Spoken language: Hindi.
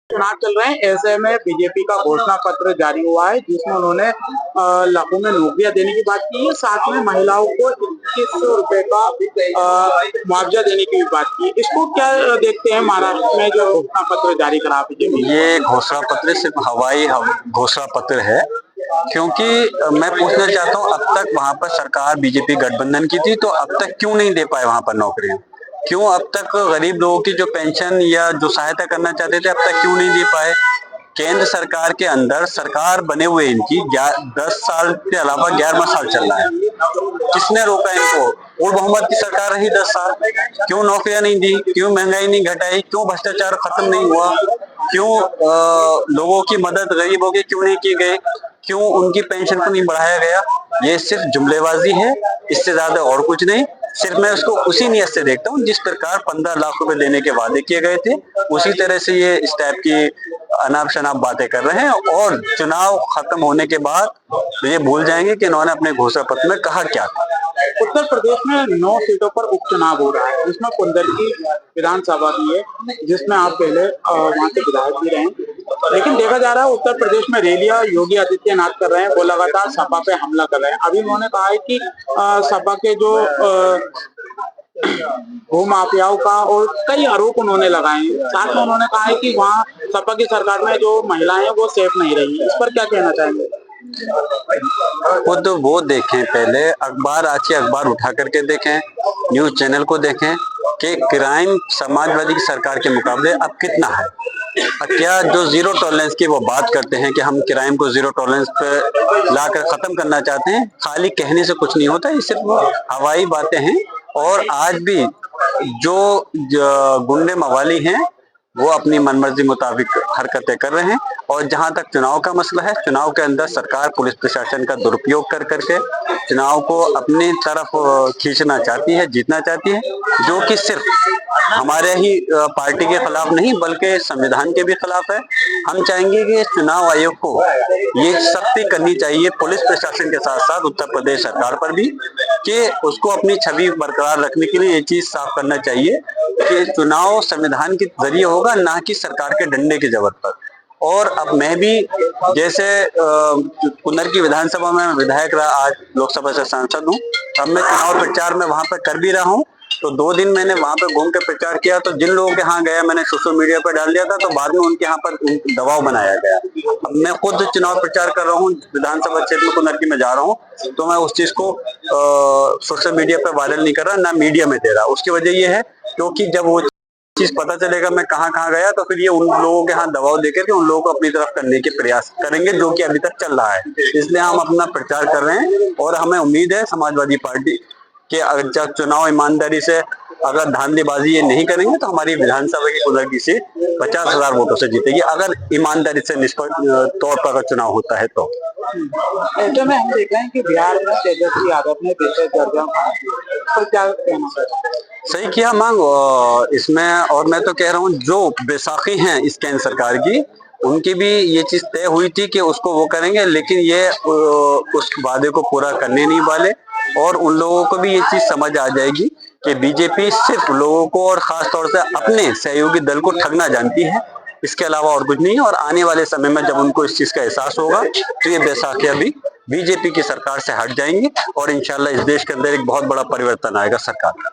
चुनाव चल रहे हैं, ऐसे में बीजेपी का घोषणा पत्र जारी हुआ है जिसमें उन्होंने लाखों में नौकरियां देने की बात की है, साथ में महिलाओं को 2100 रुपए का मुआवजा देने की भी बात की है। इसको क्या देखते हैं महाराष्ट्र में जो घोषणा पत्र जारी करा बीजेपी? ये घोषणा पत्र सिर्फ हवाई घोषणा पत्र है, क्योंकि मैं पूछना चाहता हूँ अब तक वहां पर सरकार बीजेपी गठबंधन की थी, तो अब तक क्यों नहीं दे पाए वहां पर नौकरियां? क्यों अब तक गरीब लोगों की जो पेंशन या जो सहायता करना चाहते थे अब तक क्यों नहीं दे पाए? केंद्र सरकार के अंदर सरकार बने हुए इनकी 10 साल के अलावा 11वां साल चल रहा है। किसने रोका इनको? और बहुमत की सरकार रही 10 साल, क्यों नौकरियां नहीं दी? क्यों महंगाई नहीं घटाई? क्यों भ्रष्टाचार खत्म नहीं हुआ? क्यों लोगों की मदद गरीबों की क्यों नहीं की गई? क्यों उनकी पेंशन को नहीं बढ़ाया गया? ये सिर्फ जुमलेबाजी है, इससे ज्यादा और कुछ नहीं। सिर्फ मैं उसको उसी नियत से देखता हूँ जिस प्रकार 15 लाख रुपए देने के वादे किए गए थे, उसी तरह से ये इस टाइप की अनाप शनाप बातें कर रहे हैं और चुनाव खत्म होने के बाद ये भूल जाएंगे कि इन्होंने अपने घोषणा पत्र में कहा क्या था। उत्तर प्रदेश में 9 सीटों पर उपचुनाव हो रहा है, जिसमें कुंदरकी विधानसभा भी है, जिसमें आप पहले वहां के विधायक भी रहे। लेकिन देखा जा रहा है उत्तर प्रदेश में रैलियां योगी आदित्यनाथ कर रहे हैं, वो लगातार सपा पे हमला कर रहे हैं। अभी उन्होंने कहा है कि सपा के जो भूमाफियाओं का और कई आरोप उन्होंने लगाए हैं। साथ में उन्होंने कहा है कि वहाँ सपा की सरकार में जो महिलाएं हैं वो सेफ नहीं रही। इस पर क्या कहना चाहेंगे? खुद वो देखें, पहले अखबार, आज के अखबार उठा करके देखें, न्यूज चैनल को देखें कि क्राइम समाजवादी की सरकार के मुकाबले अब कितना है। क्या जो जीरो टॉलरेंस की वो बात करते हैं कि हम क्राइम को जीरो टॉलरेंस पे लाकर खत्म करना चाहते हैं, खाली कहने से कुछ नहीं होता, ये सिर्फ हवाई बातें हैं। और आज भी जो गुंडे मवाली हैं वो अपनी मनमर्जी मुताबिक हरकतें कर रहे हैं। और जहां तक चुनाव का मसला है, चुनाव के अंदर सरकार पुलिस प्रशासन का दुरुपयोग कर करके चुनाव को अपनी तरफ खींचना चाहती है, जीतना चाहती है, जो कि सिर्फ हमारे ही पार्टी के खिलाफ नहीं बल्कि संविधान के भी खिलाफ है। हम चाहेंगे कि चुनाव आयोग को ये सख्ती करनी चाहिए पुलिस प्रशासन के साथ साथ उत्तर प्रदेश सरकार पर भी, कि उसको अपनी छवि बरकरार रखने के लिए ये चीज साफ करना चाहिए कि चुनाव संविधान के जरिए होगा, ना कि सरकार के डंडे की जरूरत पर। और अब मैं भी जैसे कुंदरकी विधानसभा में विधायक रहा, आज लोकसभा से सांसद हूँ, अब मैं चुनाव प्रचार में वहां पर कर भी रहा हूँ। तो 2 दिन मैंने वहां पर घूम के प्रचार किया, तो जिन लोगों के यहाँ गया मैंने सोशल मीडिया पर डाल दिया था, तो बाद में उनके यहाँ पर दबाव बनाया गया। अब मैं खुद चुनाव प्रचार कर रहा हूँ, विधानसभा क्षेत्र में कुंदरकी में जा रहा हूँ, तो मैं उस चीज को सोशल मीडिया पर वायरल नहीं कर रहा, ना मीडिया में दे रहा। उसकी वजह यह है क्योंकि जब वो चीज पता चलेगा मैं कहाँ कहाँ गया, तो फिर ये उन लोगों के हाथ दबाव देकर के उन लोगों को अपनी तरफ करने के प्रयास करेंगे, जो कि अभी तक चल रहा है। इसलिए हम अपना प्रचार कर रहे हैं और हमें उम्मीद है समाजवादी पार्टी के जब चुनाव ईमानदारी से अगर धांधलीबाजी ये नहीं करेंगे तो हमारी विधानसभा की कुंदरकी सीट 50,000 वोटों से जीतेगी, अगर ईमानदारी से निष्पक्ष तौर पर अगर चुनाव होता है तो। ऐसे में हम देख रहे हैं कि बिहार में तेजस्वी यादव ने पिछले दर्जन पर क्या कहना चाहिए? सही किया मांग इसमें। और मैं तो कह रहा हूँ जो बैसाखी हैं इस केंद्र सरकार की, उनकी भी ये चीज तय हुई थी कि उसको वो करेंगे, लेकिन ये उस वादे को पूरा करने नहीं वाले। और उन लोगों को भी ये चीज समझ आ जाएगी कि बीजेपी सिर्फ लोगों को और खास तौर से अपने सहयोगी दल को ठगना जानती है, इसके अलावा और कुछ नहीं है। और आने वाले समय में जब उनको इस चीज का एहसास होगा तो ये बैसाखियां भी बीजेपी की सरकार से हट जाएंगी और इंशाल्लाह इस देश के अंदर एक बहुत बड़ा परिवर्तन आएगा सरकार का।